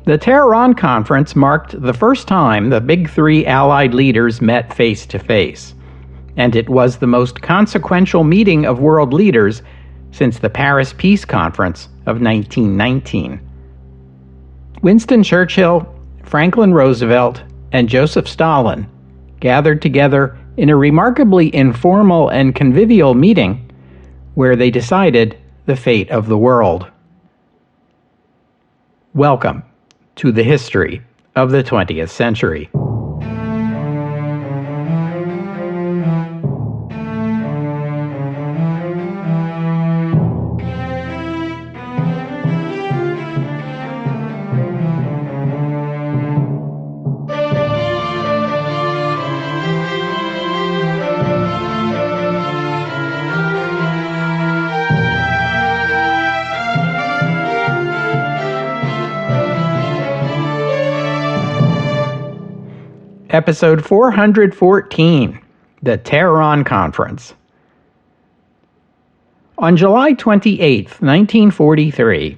The Teheran Conference marked the first time the Big Three Allied leaders met face to face, and it was the most consequential meeting of world leaders since the Paris Peace Conference of 1919. Winston Churchill, Franklin Roosevelt, and Joseph Stalin gathered together in a remarkably informal and convivial meeting where they decided the fate of the world. Welcome to the history of the 20th century. Episode 414, the Teheran Conference. On July 28, 1943,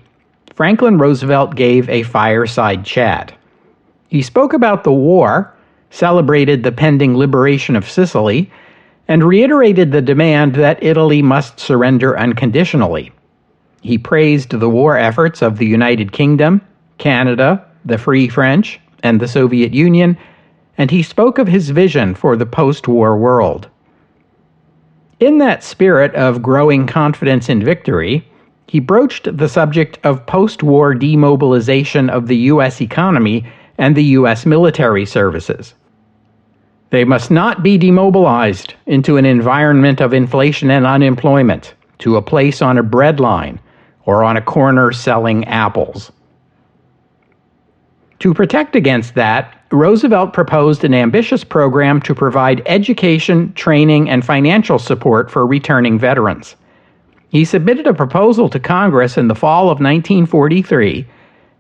Franklin Roosevelt gave a fireside chat. He spoke about the war, celebrated the pending liberation of Sicily, and reiterated the demand that Italy must surrender unconditionally. He praised the war efforts of the United Kingdom, Canada, the Free French, and the Soviet Union, and he spoke of his vision for the post-war world. In that spirit of growing confidence in victory, he broached the subject of post-war demobilization of the U.S. economy and the U.S. military services. They must not be demobilized into an environment of inflation and unemployment, to a place on a bread line, or on a corner selling apples. To protect against that, Roosevelt proposed an ambitious program to provide education, training, and financial support for returning veterans. He submitted a proposal to Congress in the fall of 1943,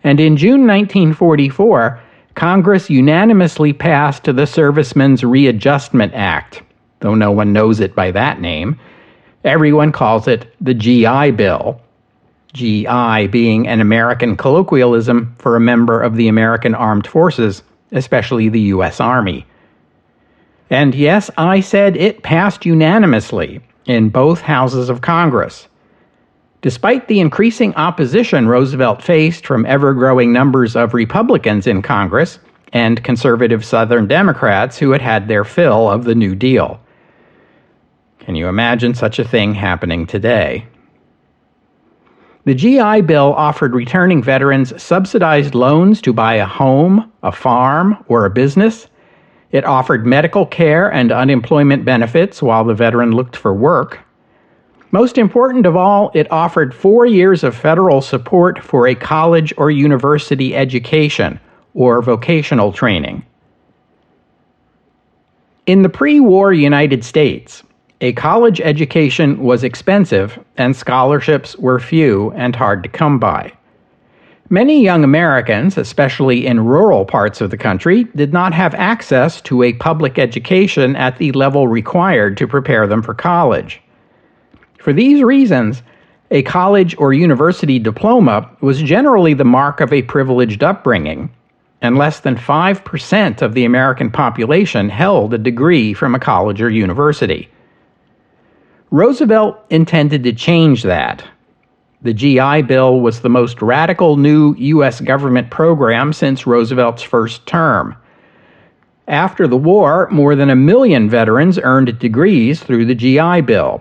and in June 1944, Congress unanimously passed the Servicemen's Readjustment Act, though no one knows it by that name. Everyone calls it the GI Bill. GI being an American colloquialism for a member of the American Armed Forces, especially the U.S. Army. And yes, I said it passed unanimously in both houses of Congress. Despite the increasing opposition Roosevelt faced from ever-growing numbers of Republicans in Congress and conservative Southern Democrats who had had their fill of the New Deal. Can you imagine such a thing happening today? The GI Bill offered returning veterans subsidized loans to buy a home, a farm, or a business. It offered medical care and unemployment benefits while the veteran looked for work. Most important of all, it offered 4 years of federal support for a college or university education, or vocational training. In the pre-war United States, a college education was expensive, and scholarships were few and hard to come by. Many young Americans, especially in rural parts of the country, did not have access to a public education at the level required to prepare them for college. For these reasons, a college or university diploma was generally the mark of a privileged upbringing, and less than 5% of the American population held a degree from a college or university. Roosevelt intended to change that. The GI Bill was the most radical new U.S. government program since Roosevelt's first term. After the war, more than 1 million veterans earned degrees through the GI Bill.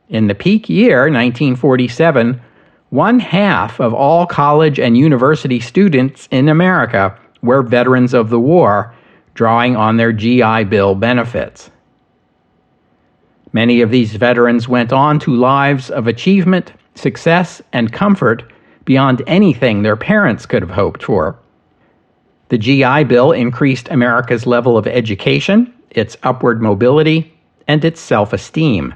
In the peak year, 1947, 1/2 of all college and university students in America were veterans of the war, drawing on their GI Bill benefits. Many of these veterans went on to lives of achievement, success, and comfort beyond anything their parents could have hoped for. The GI Bill increased America's level of education, its upward mobility, and its self-esteem.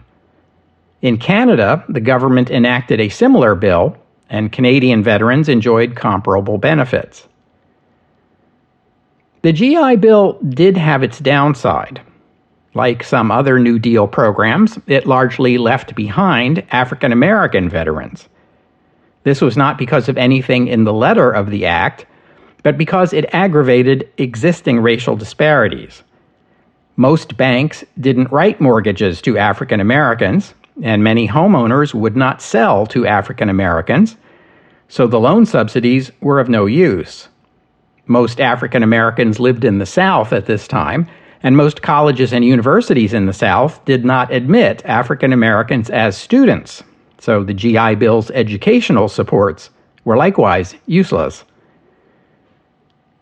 In Canada, the government enacted a similar bill, and Canadian veterans enjoyed comparable benefits. The GI Bill did have its downside. Like some other New Deal programs, it largely left behind African American veterans. This was not because of anything in the letter of the act, but because it aggravated existing racial disparities. Most banks didn't write mortgages to African Americans, and many homeowners would not sell to African Americans, so the loan subsidies were of no use. Most African Americans lived in the South at this time, and most colleges and universities in the South did not admit African Americans as students, so the GI Bill's educational supports were likewise useless.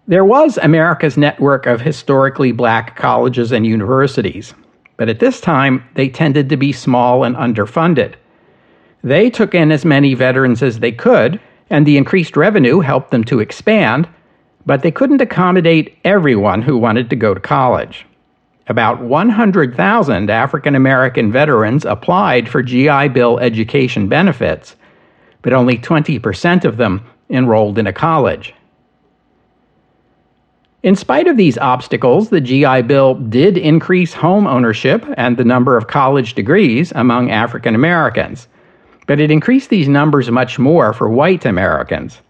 There was America's network of historically black colleges and universities, but at this time they tended to be small and underfunded. They took in as many veterans as they could, and the increased revenue helped them to expand, but they couldn't accommodate everyone who wanted to go to college. About 100,000 African American veterans applied for GI Bill education benefits, but only 20% of them enrolled in a college. In spite of these obstacles, the GI Bill did increase home ownership and the number of college degrees among African Americans, but it increased these numbers much more for white Americans.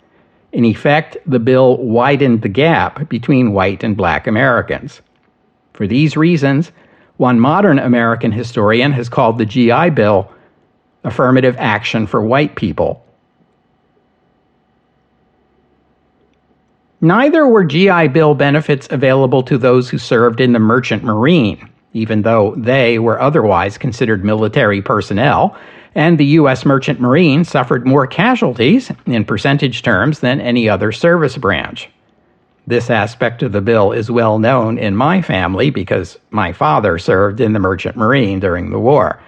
In effect, the bill widened the gap between white and black Americans. For these reasons, one modern American historian has called the GI Bill affirmative action for white people. Neither were GI Bill benefits available to those who served in the Merchant Marine, even though they were otherwise considered military personnel, and the U.S. Merchant Marine suffered more casualties in percentage terms than any other service branch. This aspect of the bill is well known in my family because my father served in the Merchant Marine during the war.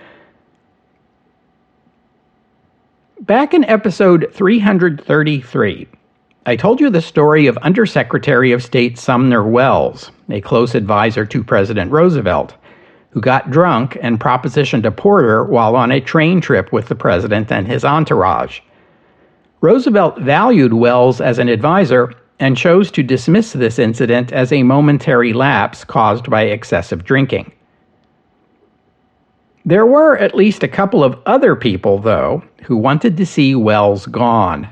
Back in episode 333, I told you the story of Undersecretary of State Sumner Welles, a close advisor to President Roosevelt, who got drunk and propositioned a porter while on a train trip with the president and his entourage. Roosevelt valued Welles as an advisor and chose to dismiss this incident as a momentary lapse caused by excessive drinking. There were at least a couple of other people, though, who wanted to see Welles gone.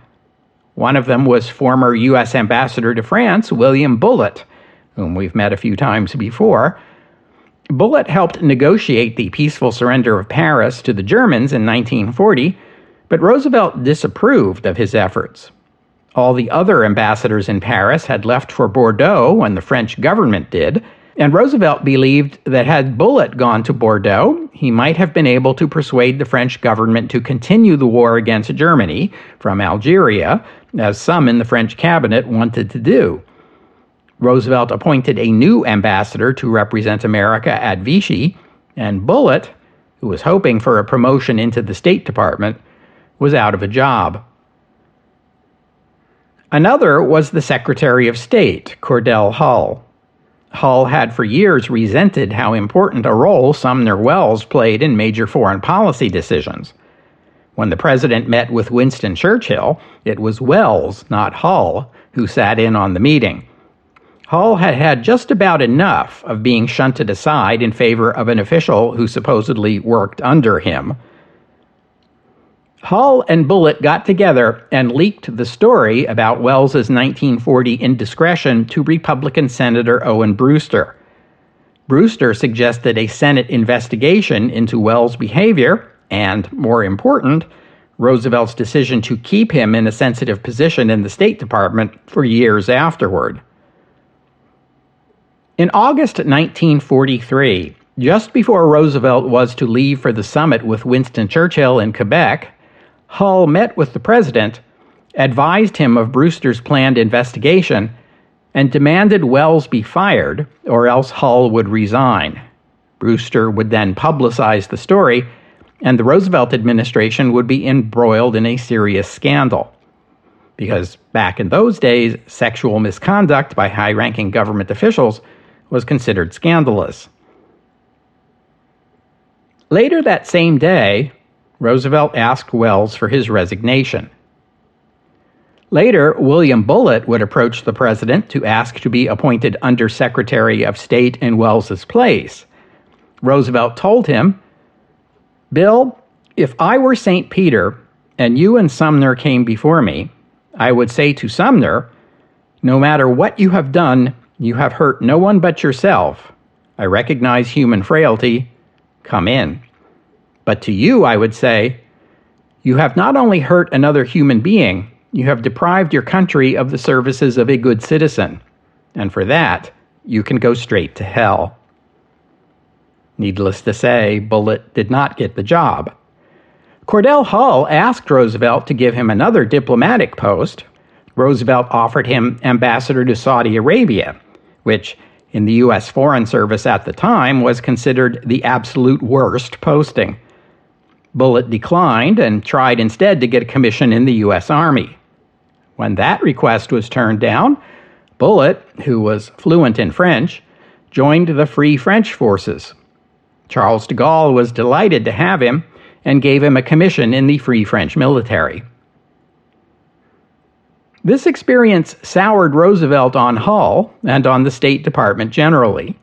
One of them was former U.S. Ambassador to France, William Bullitt, whom we've met a few times before. Bullitt helped negotiate the peaceful surrender of Paris to the Germans in 1940, but Roosevelt disapproved of his efforts. All the other ambassadors in Paris had left for Bordeaux when the French government did, and Roosevelt believed that had Bullitt gone to Bordeaux, he might have been able to persuade the French government to continue the war against Germany from Algeria, as some in the French cabinet wanted to do. Roosevelt appointed a new ambassador to represent America at Vichy, and Bullitt, who was hoping for a promotion into the State Department, was out of a job. Another was the Secretary of State, Cordell Hull. Hull had for years resented how important a role Sumner Welles played in major foreign policy decisions. When the president met with Winston Churchill, it was Welles, not Hull, who sat in on the meeting. Hull had had just about enough of being shunted aside in favor of an official who supposedly worked under him. Hull and Bullitt got together and leaked the story about Welles's 1940 indiscretion to Republican Senator Owen Brewster. Brewster suggested a Senate investigation into Welles' behavior and, more important, Roosevelt's decision to keep him in a sensitive position in the State Department for years afterward. In August 1943, just before Roosevelt was to leave for the summit with Winston Churchill in Quebec, Hull met with the president, advised him of Brewster's planned investigation, and demanded Welles be fired, or else Hull would resign. Brewster would then publicize the story, and the Roosevelt administration would be embroiled in a serious scandal. Because back in those days, sexual misconduct by high-ranking government officials was considered scandalous. Later that same day, Roosevelt asked Welles for his resignation. Later, William Bullitt would approach the president to ask to be appointed Undersecretary of State in Welles's place. Roosevelt told him, "Bill, if I were St. Peter and you and Sumner came before me, I would say to Sumner, No matter what you have done, you have hurt no one but yourself. I recognize human frailty. Come in. But to you, I would say, you have not only hurt another human being, you have deprived your country of the services of a good citizen. And for that, you can go straight to hell. Needless to say, Bullitt did not get the job. Cordell Hull asked Roosevelt to give him another diplomatic post. Roosevelt offered him ambassador to Saudi Arabia, which, in the U.S. Foreign Service at the time, was considered the absolute worst posting. Bullitt declined and tried instead to get a commission in the U.S. Army. When that request was turned down, Bullitt, who was fluent in French, joined the Free French Forces. Charles de Gaulle was delighted to have him and gave him a commission in the Free French military. This experience soured Roosevelt on Hull and on the State Department generally.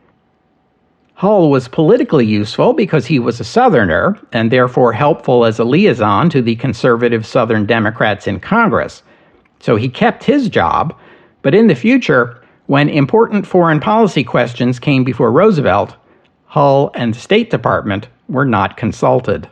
Hull was politically useful because he was a Southerner and therefore helpful as a liaison to the conservative Southern Democrats in Congress. So he kept his job, but in the future, when important foreign policy questions came before Roosevelt, Hull and the State Department were not consulted.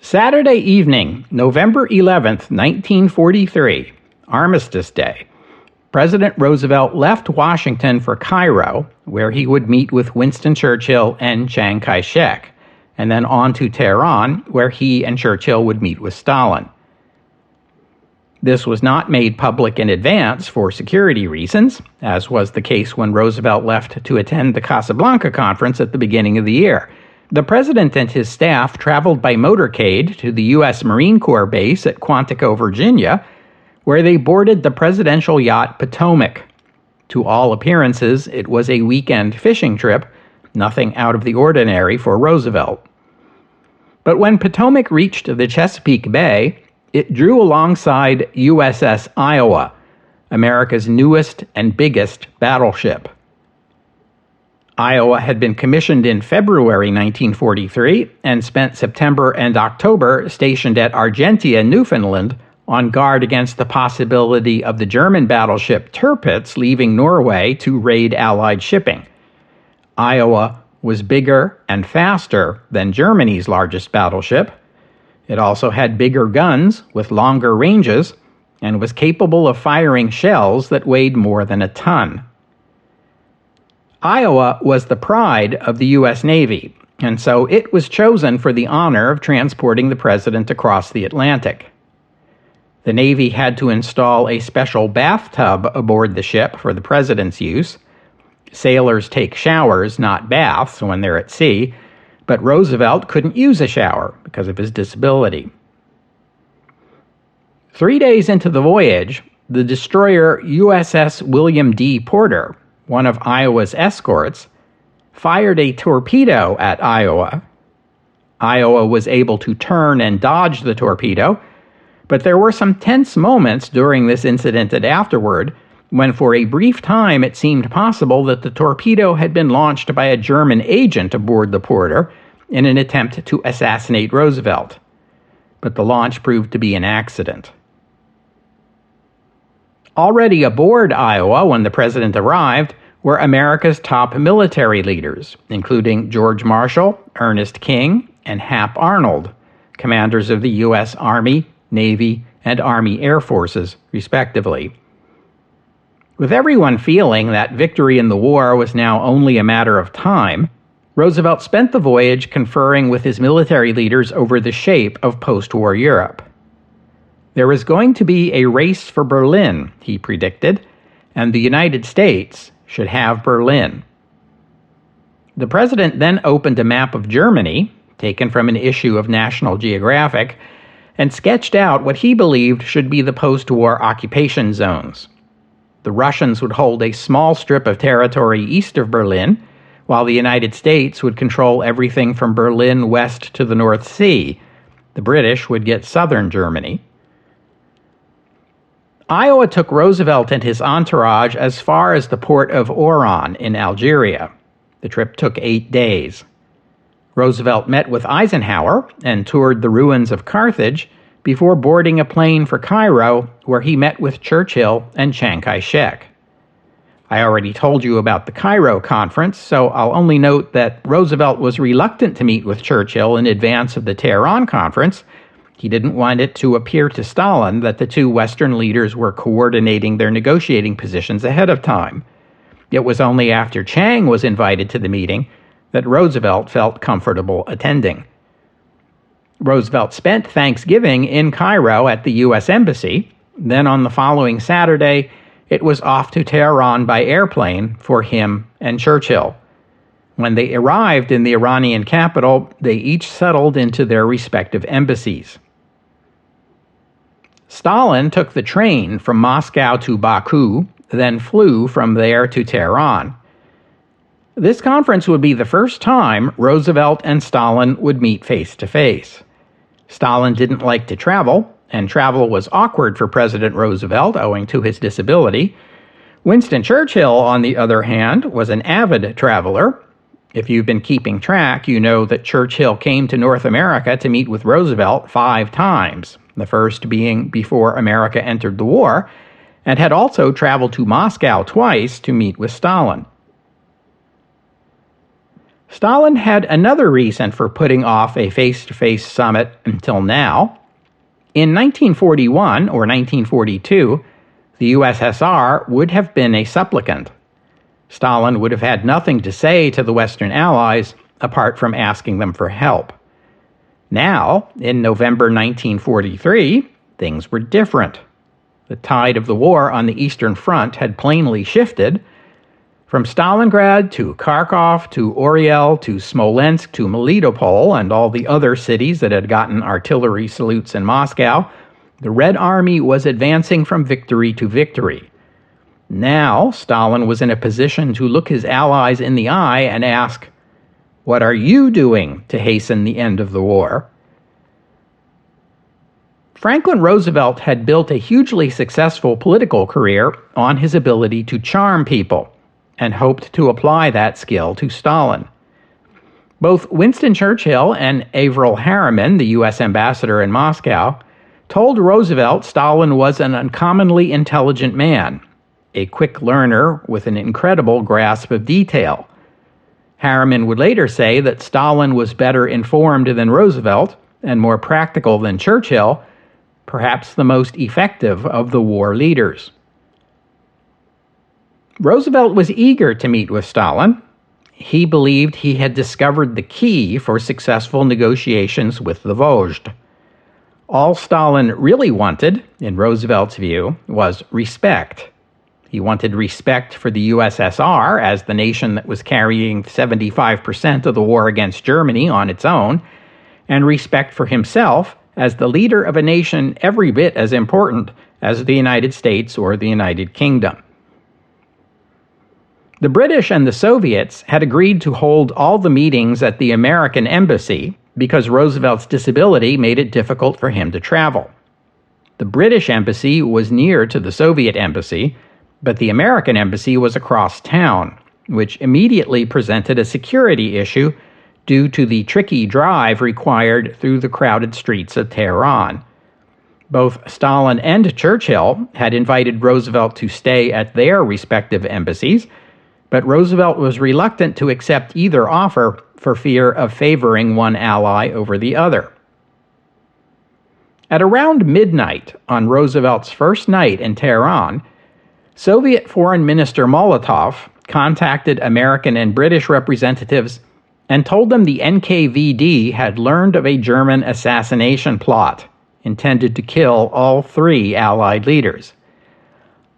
Saturday evening, November 11th, 1943, Armistice Day, President Roosevelt left Washington for Cairo, where he would meet with Winston Churchill and Chiang Kai-shek, and then on to Tehran, where he and Churchill would meet with Stalin. This was not made public in advance for security reasons, as was the case when Roosevelt left to attend the Casablanca Conference at the beginning of the year. The president and his staff traveled by motorcade to the U.S. Marine Corps base at Quantico, Virginia, where they boarded the presidential yacht Potomac. To all appearances, it was a weekend fishing trip, nothing out of the ordinary for Roosevelt. But when Potomac reached the Chesapeake Bay, it drew alongside USS Iowa, America's newest and biggest battleship. Iowa had been commissioned in February 1943 and spent September and October stationed at Argentia, Newfoundland, on guard against the possibility of the German battleship Tirpitz leaving Norway to raid Allied shipping. Iowa was bigger and faster than Germany's largest battleship. It also had bigger guns with longer ranges and was capable of firing shells that weighed more than a ton. Iowa was the pride of the U.S. Navy, and so it was chosen for the honor of transporting the president across the Atlantic. The Navy had to install a special bathtub aboard the ship for the president's use. Sailors take showers, not baths, when they're at sea, but Roosevelt couldn't use a shower because of his disability. 3 days into the voyage, the destroyer USS William D. Porter, one of Iowa's escorts, fired a torpedo at Iowa. Iowa was able to turn and dodge the torpedo, but there were some tense moments during this incident and afterward when for a brief time it seemed possible that the torpedo had been launched by a German agent aboard the Porter in an attempt to assassinate Roosevelt. But the launch proved to be an accident. Already aboard Iowa when the president arrived were America's top military leaders, including George Marshall, Ernest King, and Hap Arnold, commanders of the U.S. Army, Navy, and Army Air Forces, respectively. With everyone feeling that victory in the war was now only a matter of time, Roosevelt spent the voyage conferring with his military leaders over the shape of post-war Europe. There was going to be a race for Berlin, he predicted, and the United States should have Berlin. The president then opened a map of Germany, taken from an issue of National Geographic, and sketched out what he believed should be the post-war occupation zones. The Russians would hold a small strip of territory east of Berlin, while the United States would control everything from Berlin west to the North Sea. The British would get southern Germany. Iowa took Roosevelt and his entourage as far as the port of Oran in Algeria. The trip took 8 days. Roosevelt met with Eisenhower and toured the ruins of Carthage before boarding a plane for Cairo, where he met with Churchill and Chiang Kai-shek. I already told you about the Cairo Conference, so I'll only note that Roosevelt was reluctant to meet with Churchill in advance of the Teheran Conference. He didn't want it to appear to Stalin that the two Western leaders were coordinating their negotiating positions ahead of time. It was only after Chiang was invited to the meeting that Roosevelt felt comfortable attending. Roosevelt spent Thanksgiving in Cairo at the U.S. Embassy. Then on the following Saturday, it was off to Tehran by airplane for him and Churchill. When they arrived in the Iranian capital, they each settled into their respective embassies. Stalin took the train from Moscow to Baku, then flew from there to Tehran. This conference would be the first time Roosevelt and Stalin would meet face to face. Stalin didn't like to travel, and travel was awkward for President Roosevelt owing to his disability. Winston Churchill, on the other hand, was an avid traveler. If you've been keeping track, you know that Churchill came to North America to meet with Roosevelt 5 times, the first being before America entered the war, and had also traveled to Moscow twice to meet with Stalin. Stalin had another reason for putting off a face-to-face summit until now. In 1941 or 1942, the USSR would have been a supplicant. Stalin would have had nothing to say to the Western Allies apart from asking them for help. Now, in November 1943, things were different. The tide of the war on the Eastern Front had plainly shifted. From Stalingrad to Kharkov to Oryol to Smolensk to Melitopol and all the other cities that had gotten artillery salutes in Moscow, the Red Army was advancing from victory to victory. Now, Stalin was in a position to look his allies in the eye and ask, "What are you doing to hasten the end of the war?" Franklin Roosevelt had built a hugely successful political career on his ability to charm people, and hoped to apply that skill to Stalin. Both Winston Churchill and Averell Harriman, the U.S. ambassador in Moscow, told Roosevelt Stalin was an uncommonly intelligent man, a quick learner with an incredible grasp of detail. Harriman would later say that Stalin was better informed than Roosevelt and more practical than Churchill, perhaps the most effective of the war leaders. Roosevelt was eager to meet with Stalin. He believed he had discovered the key for successful negotiations with the Vosges. All Stalin really wanted, in Roosevelt's view, was respect. He wanted respect for the USSR as the nation that was carrying 75% of the war against Germany on its own, and respect for himself as the leader of a nation every bit as important as the United States or the United Kingdom. The British and the Soviets had agreed to hold all the meetings at the American embassy because Roosevelt's disability made it difficult for him to travel. The British embassy was near to the Soviet embassy, but the American embassy was across town, which immediately presented a security issue due to the tricky drive required through the crowded streets of Tehran. Both Stalin and Churchill had invited Roosevelt to stay at their respective embassies, but Roosevelt was reluctant to accept either offer for fear of favoring one ally over the other. At around midnight on Roosevelt's first night in Tehran, Soviet Foreign Minister Molotov contacted American and British representatives and told them the NKVD had learned of a German assassination plot intended to kill all 3 Allied leaders.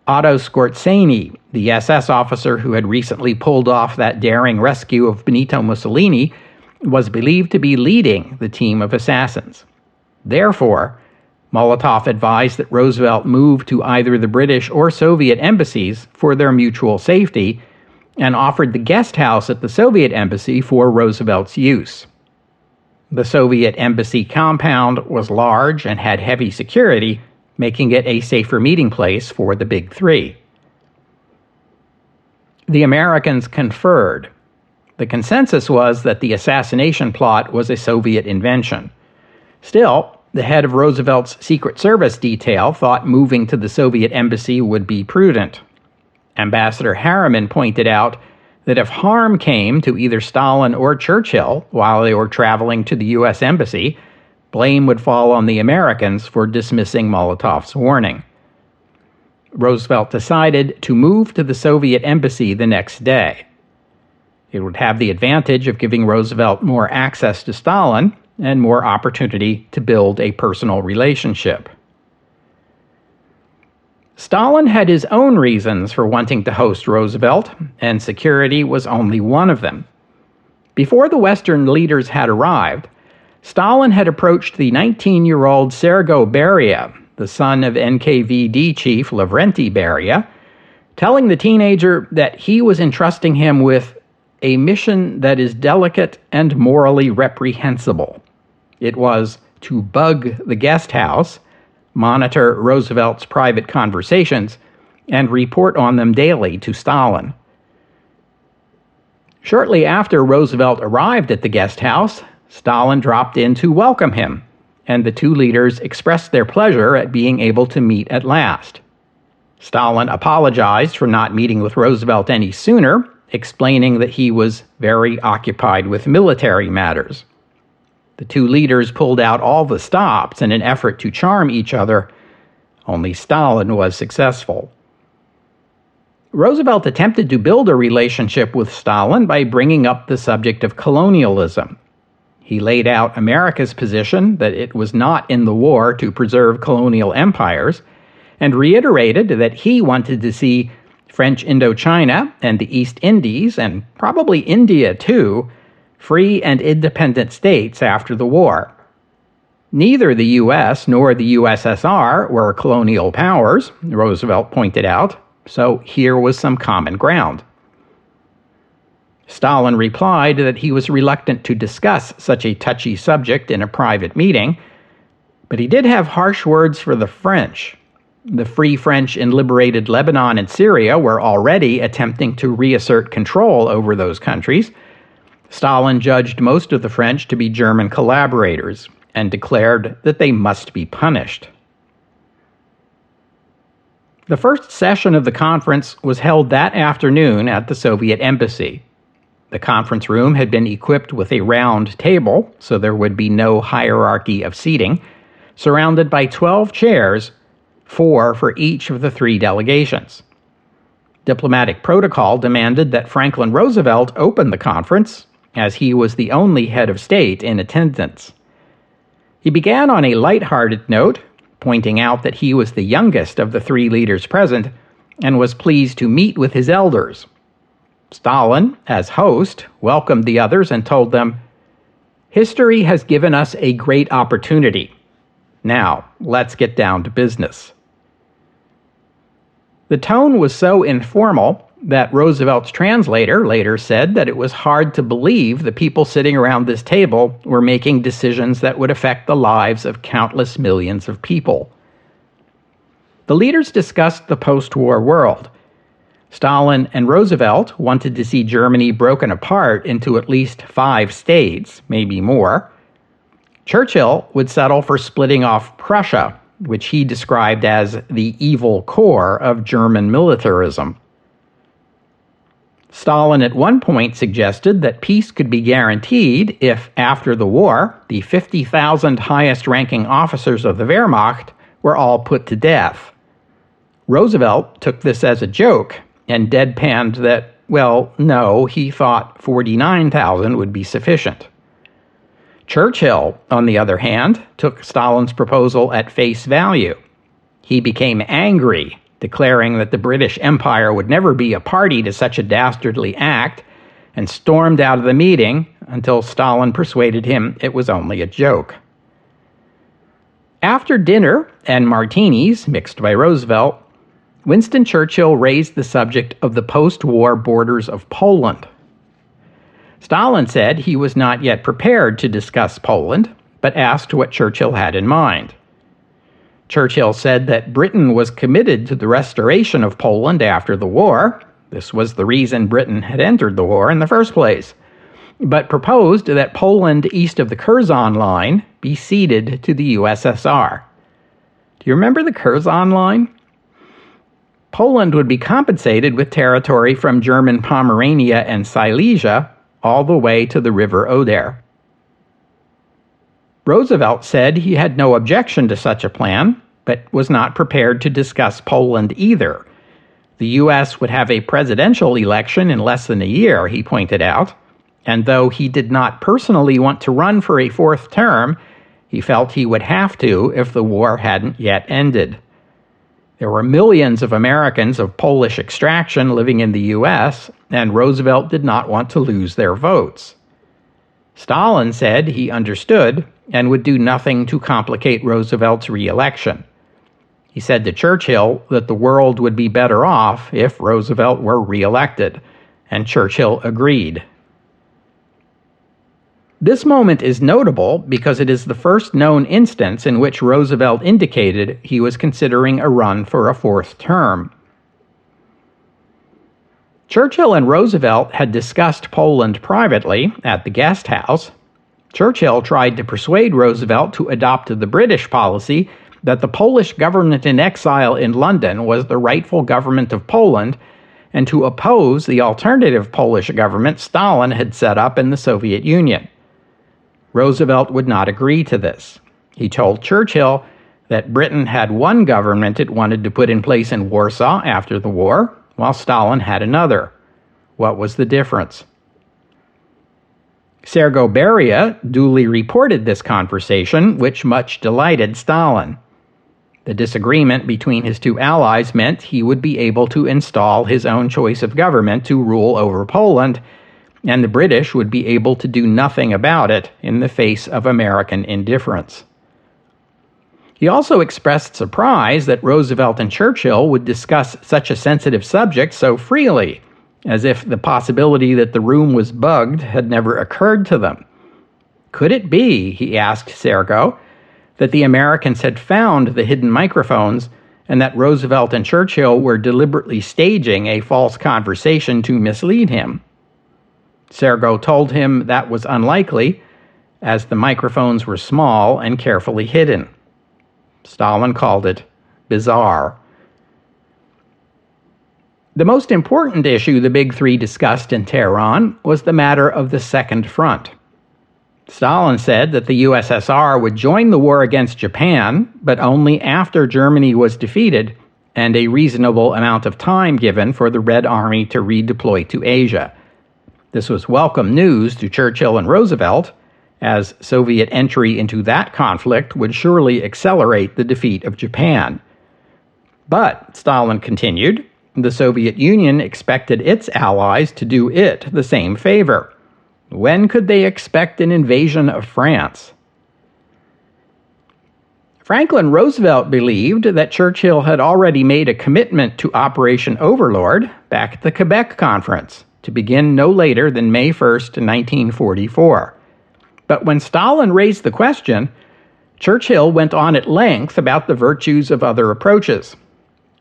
Otto Skorzeny, the SS officer who had recently pulled off that daring rescue of Benito Mussolini, was believed to be leading the team of assassins. Therefore, Molotov advised that Roosevelt move to either the British or Soviet embassies for their mutual safety, and offered the guest house at the Soviet embassy for Roosevelt's use. The Soviet embassy compound was large and had heavy security, making it a safer meeting place for the Big Three. The Americans conferred. The consensus was that the assassination plot was a Soviet invention. Still, the head of Roosevelt's Secret Service detail thought moving to the Soviet embassy would be prudent. Ambassador Harriman pointed out that if harm came to either Stalin or Churchill while they were traveling to the U.S. embassy, blame would fall on the Americans for dismissing Molotov's warning. Roosevelt decided to move to the Soviet embassy the next day. It would have the advantage of giving Roosevelt more access to Stalin and more opportunity to build a personal relationship. Stalin had his own reasons for wanting to host Roosevelt, and security was only one of them. Before the Western leaders had arrived, Stalin had approached the 19-year-old Sergei Beria, the son of NKVD chief Lavrenti Beria, telling the teenager that he was entrusting him with a mission that is delicate and morally reprehensible. It was to bug the guest house, monitor Roosevelt's private conversations, and report on them daily to Stalin. Shortly after Roosevelt arrived at the guest house, Stalin dropped in to welcome him, and the two leaders expressed their pleasure at being able to meet at last. Stalin apologized for not meeting with Roosevelt any sooner, explaining that he was very occupied with military matters. The two leaders pulled out all the stops in an effort to charm each other. Only Stalin was successful. Roosevelt attempted to build a relationship with Stalin by bringing up the subject of colonialism. He laid out America's position that it was not in the war to preserve colonial empires, and reiterated that he wanted to see French Indochina and the East Indies, and probably India too, free and independent states after the war. Neither the U.S. nor the USSR were colonial powers, Roosevelt pointed out, so here was some common ground. Stalin replied that he was reluctant to discuss such a touchy subject in a private meeting, but he did have harsh words for the French. The Free French in liberated Lebanon and Syria were already attempting to reassert control over those countries. Stalin judged most of the French to be German collaborators and declared that they must be punished. The first session of the conference was held that afternoon at the Soviet embassy. The conference room had been equipped with a round table, so there would be no hierarchy of seating, surrounded by 12 chairs, 4 for each of the 3 delegations. Diplomatic protocol demanded that Franklin Roosevelt open the conference, as he was the only head of state in attendance. He began on a light-hearted note, pointing out that he was the youngest of the 3 leaders present and was pleased to meet with his elders. Stalin, as host, welcomed the others and told them, "History has given us a great opportunity. Now, let's get down to business." The tone was so informal that Roosevelt's translator later said that it was hard to believe the people sitting around this table were making decisions that would affect the lives of countless millions of people. The leaders discussed the post-war world. Stalin and Roosevelt wanted to see Germany broken apart into at least 5 states, maybe more. Churchill would settle for splitting off Prussia, which he described as the evil core of German militarism. Stalin at one point suggested that peace could be guaranteed if, after the war, the 50,000 highest-ranking officers of the Wehrmacht were all put to death. Roosevelt took this as a joke and deadpanned that, well, no, he thought 49,000 would be sufficient. Churchill, on the other hand, took Stalin's proposal at face value. He became angry, declaring that the British Empire would never be a party to such a dastardly act, and stormed out of the meeting until Stalin persuaded him it was only a joke. After dinner and martinis, mixed by Roosevelt, Winston Churchill raised the subject of the post-war borders of Poland. Stalin said he was not yet prepared to discuss Poland, but asked what Churchill had in mind. Churchill said that Britain was committed to the restoration of Poland after the war. This was the reason Britain had entered the war in the first place, but proposed that Poland east of the Curzon Line be ceded to the USSR. Do you remember the Curzon Line? Poland would be compensated with territory from German Pomerania and Silesia all the way to the River Oder. Roosevelt said he had no objection to such a plan, but was not prepared to discuss Poland either. The U.S. would have a presidential election in less than a year, he pointed out, and though he did not personally want to run for a fourth term, he felt he would have to if the war hadn't yet ended. There were millions of Americans of Polish extraction living in the U.S., and Roosevelt did not want to lose their votes. Stalin said he understood and would do nothing to complicate Roosevelt's re-election. He said to Churchill that the world would be better off if Roosevelt were re-elected, and Churchill agreed. This moment is notable because it is the first known instance in which Roosevelt indicated he was considering a run for a fourth term. Churchill and Roosevelt had discussed Poland privately at the guest house. Churchill tried to persuade Roosevelt to adopt the British policy that the Polish government in exile in London was the rightful government of Poland, and to oppose the alternative Polish government Stalin had set up in the Soviet Union. Roosevelt would not agree to this. He told Churchill that Britain had one government it wanted to put in place in Warsaw after the war, while Stalin had another. What was the difference? Sergo Beria duly reported this conversation, which much delighted Stalin. The disagreement between his two allies meant he would be able to install his own choice of government to rule over Poland, and the British would be able to do nothing about it in the face of American indifference. He also expressed surprise that Roosevelt and Churchill would discuss such a sensitive subject so freely, as if the possibility that the room was bugged had never occurred to them. Could it be, he asked Sergo, that the Americans had found the hidden microphones and that Roosevelt and Churchill were deliberately staging a false conversation to mislead him? Sergo told him that was unlikely, as the microphones were small and carefully hidden. Stalin called it bizarre. The most important issue the Big Three discussed in Tehran was the matter of the Second Front. Stalin said that the USSR would join the war against Japan, but only after Germany was defeated and a reasonable amount of time given for the Red Army to redeploy to Asia. This was welcome news to Churchill and Roosevelt, as Soviet entry into that conflict would surely accelerate the defeat of Japan. But, Stalin continued, the Soviet Union expected its allies to do it the same favor. When could they expect an invasion of France? Franklin Roosevelt believed that Churchill had already made a commitment to Operation Overlord back at the Quebec Conference, to begin no later than May 1st, 1944. But when Stalin raised the question, Churchill went on at length about the virtues of other approaches.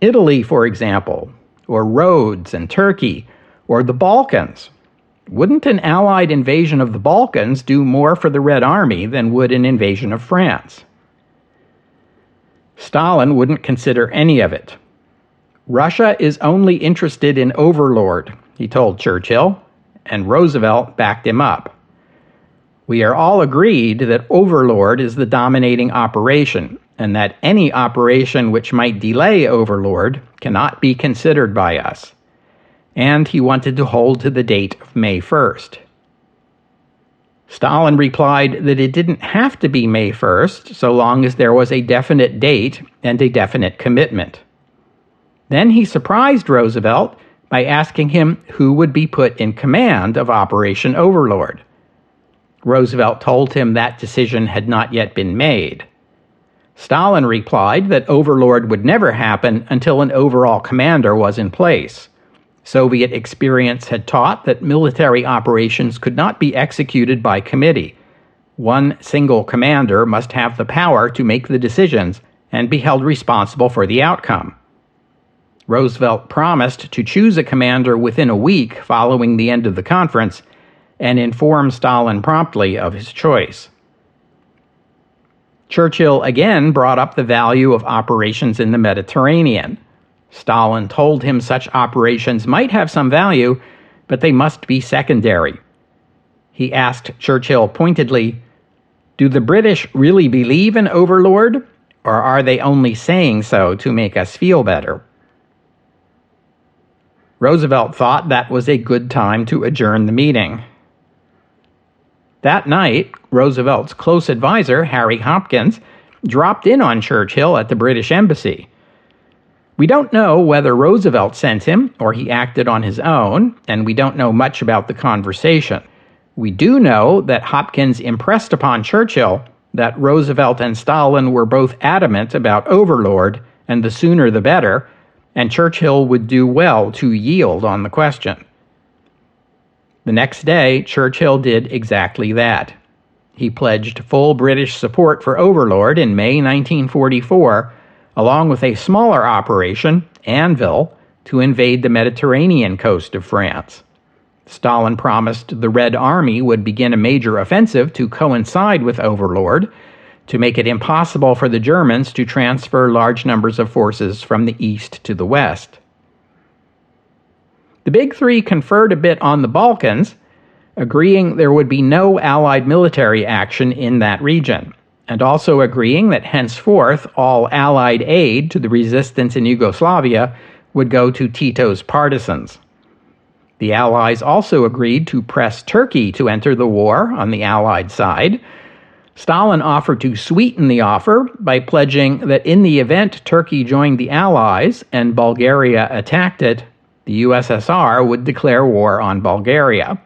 Italy, for example, or Rhodes and Turkey, or the Balkans. Wouldn't an Allied invasion of the Balkans do more for the Red Army than would an invasion of France? Stalin wouldn't consider any of it. Russia is only interested in Overlord, he told Churchill, and Roosevelt backed him up. We are all agreed that Overlord is the dominating operation, and that any operation which might delay Overlord cannot be considered by us. And he wanted to hold to the date of May 1st. Stalin replied that it didn't have to be May 1st so long as there was a definite date and a definite commitment. Then he surprised Roosevelt by asking him who would be put in command of Operation Overlord. Roosevelt told him that decision had not yet been made. Stalin replied that overlord would never happen until an overall commander was in place. Soviet experience had taught that military operations could not be executed by committee. One single commander must have the power to make the decisions and be held responsible for the outcome. Roosevelt promised to choose a commander within a week following the end of the conference and inform Stalin promptly of his choice. Churchill again brought up the value of operations in the Mediterranean. Stalin told him such operations might have some value, but they must be secondary. He asked Churchill pointedly, "Do the British really believe in overlord, or are they only saying so to make us feel better?" Roosevelt thought that was a good time to adjourn the meeting. That night, Roosevelt's close advisor, Harry Hopkins, dropped in on Churchill at the British Embassy. We don't know whether Roosevelt sent him or he acted on his own, and we don't know much about the conversation. We do know that Hopkins impressed upon Churchill that Roosevelt and Stalin were both adamant about overlord, and the sooner the better, and Churchill would do well to yield on the question. The next day, Churchill did exactly that. He pledged full British support for overlord in May 1944, along with a smaller operation, Anvil, to invade the Mediterranean coast of France. Stalin promised the Red Army would begin a major offensive to coincide with overlord, to make it impossible for the Germans to transfer large numbers of forces from the east to the west. The Big Three conferred a bit on the Balkans, agreeing there would be no Allied military action in that region, and also agreeing that henceforth all Allied aid to the resistance in Yugoslavia would go to Tito's partisans. The Allies also agreed to press Turkey to enter the war on the Allied side. Stalin offered to sweeten the offer by pledging that in the event Turkey joined the Allies and Bulgaria attacked it, the USSR would declare war on Bulgaria.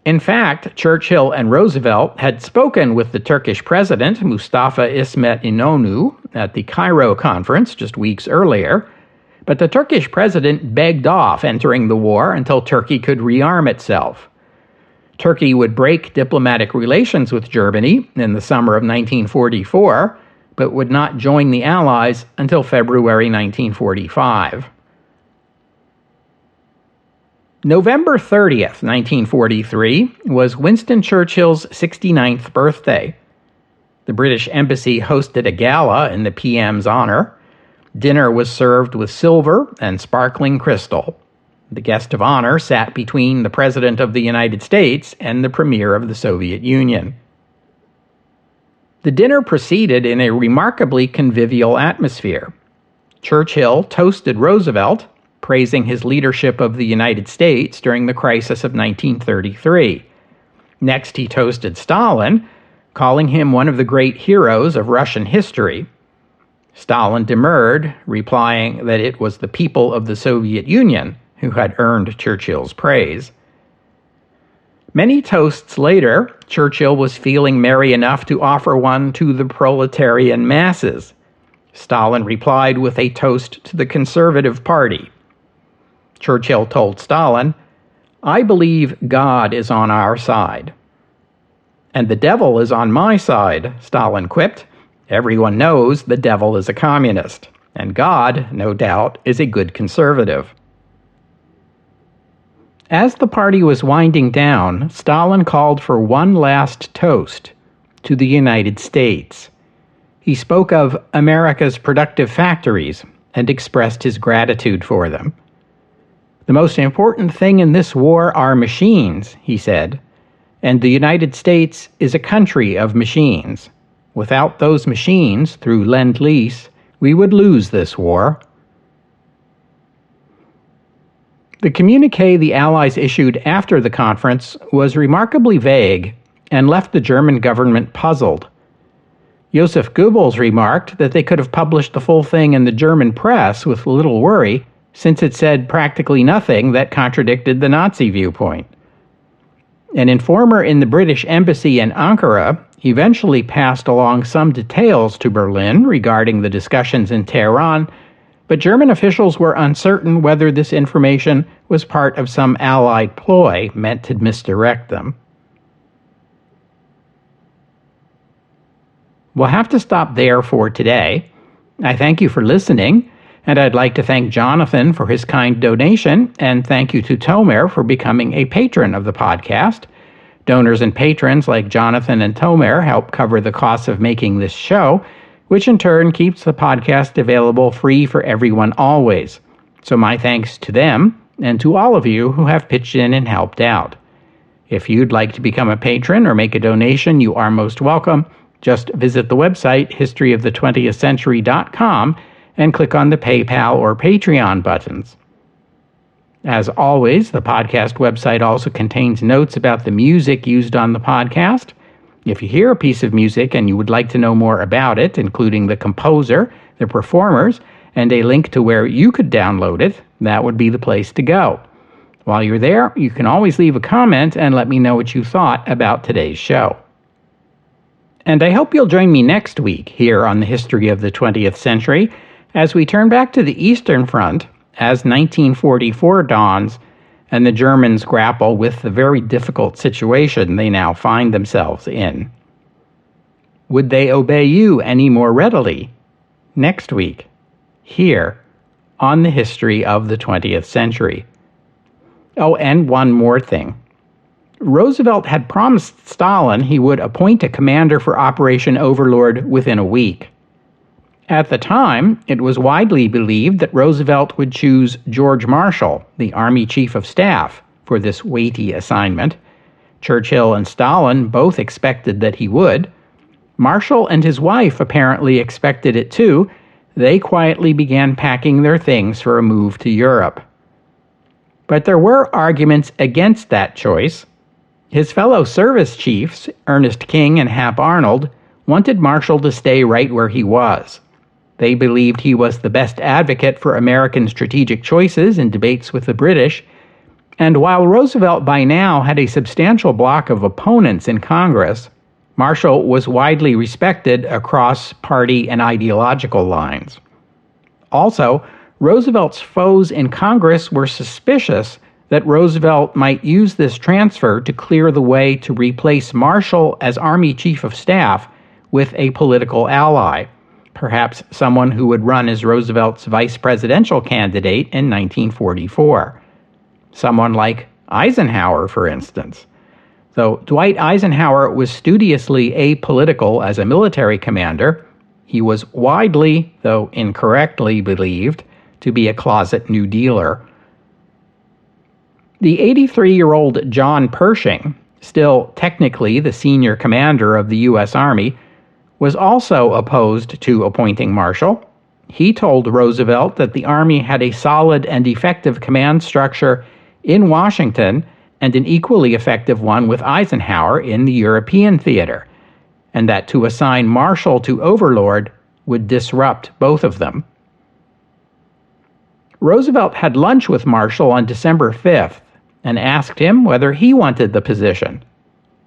In fact, Churchill and Roosevelt had spoken with the Turkish president, Mustafa İsmet İnönü, at the Cairo Conference just weeks earlier, but the Turkish president begged off entering the war until Turkey could rearm itself. Turkey would break diplomatic relations with Germany in the summer of 1944, but would not join the Allies until February 1945. November 30th, 1943, was Winston Churchill's 69th birthday. The British Embassy hosted a gala in the PM's honor. Dinner was served with silver and sparkling crystal. The guest of honor sat between the President of the United States and the Premier of the Soviet Union. The dinner proceeded in a remarkably convivial atmosphere. Churchill toasted Roosevelt, praising his leadership of the United States during the crisis of 1933. Next, he toasted Stalin, calling him one of the great heroes of Russian history. Stalin demurred, replying that it was the people of the Soviet Union who had earned Churchill's praise. Many toasts later, Churchill was feeling merry enough to offer one to the proletarian masses. Stalin replied with a toast to the Conservative Party. Churchill told Stalin, "I believe God is on our side." "And the devil is on my side," Stalin quipped. "Everyone knows the devil is a communist, and God, no doubt, is a good conservative." As the party was winding down, Stalin called for one last toast to the United States. He spoke of America's productive factories and expressed his gratitude for them. "The most important thing in this war are machines," he said, "and the United States is a country of machines. Without those machines, through Lend-Lease, we would lose this war." The communique the Allies issued after the conference was remarkably vague and left the German government puzzled. Joseph Goebbels remarked that they could have published the full thing in the German press with little worry, since it said practically nothing that contradicted the Nazi viewpoint. An informer in the British Embassy in Ankara He eventually passed along some details to Berlin regarding the discussions in Tehran, but German officials were uncertain whether this information was part of some Allied ploy meant to misdirect them. We'll have to stop there for today. I thank you for listening, and I'd like to thank Jonathan for his kind donation, and thank you to Tomer for becoming a patron of the podcast. Donors and patrons like Jonathan and Tomer help cover the costs of making this show, which in turn keeps the podcast available free for everyone always. So my thanks to them, and to all of you who have pitched in and helped out. If you'd like to become a patron or make a donation, you are most welcome. Just visit the website, historyofthe20thcentury.com, and click on the PayPal or Patreon buttons. As always, the podcast website also contains notes about the music used on the podcast. If you hear a piece of music and you would like to know more about it, including the composer, the performers, and a link to where you could download it, that would be the place to go. While you're there, you can always leave a comment and let me know what you thought about today's show. And I hope you'll join me next week here on the History of the 20th Century as we turn back to the Eastern Front as 1944 dawns and the Germans grapple with the very difficult situation they now find themselves in. Would they obey you any more readily? Next week, here on the History of the 20th Century. Oh, and one more thing. Roosevelt had promised Stalin he would appoint a commander for Operation Overlord within a week. At the time, it was widely believed that Roosevelt would choose George Marshall, the Army Chief of Staff, for this weighty assignment. Churchill and Stalin both expected that he would. Marshall and his wife apparently expected it too. They quietly began packing their things for a move to Europe. But there were arguments against that choice. His fellow service chiefs, Ernest King and Hap Arnold, wanted Marshall to stay right where he was. They believed he was the best advocate for American strategic choices in debates with the British, and while Roosevelt by now had a substantial block of opponents in Congress, Marshall was widely respected across party and ideological lines. Also, Roosevelt's foes in Congress were suspicious that Roosevelt might use this transfer to clear the way to replace Marshall as Army Chief of Staff with a political ally, perhaps someone who would run as Roosevelt's vice presidential candidate in 1944. Someone like Eisenhower, for instance. Though Dwight Eisenhower was studiously apolitical as a military commander, he was widely, though incorrectly, believed to be a closet New Dealer. The 83-year-old John Pershing, still technically the senior commander of the U.S. Army, was also opposed to appointing Marshall. He told Roosevelt that the Army had a solid and effective command structure in Washington and an equally effective one with Eisenhower in the European theater, and that to assign Marshall to Overlord would disrupt both of them. Roosevelt had lunch with Marshall on December 5th and asked him whether he wanted the position.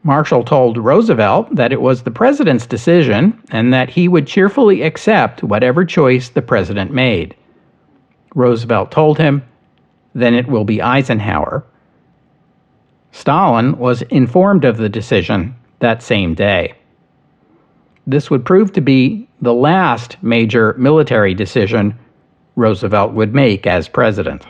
Marshall told Roosevelt that it was the president's decision and that he would cheerfully accept whatever choice the president made. Roosevelt told him, "Then it will be Eisenhower." Stalin was informed of the decision that same day. This would prove to be the last major military decision Roosevelt would make as president.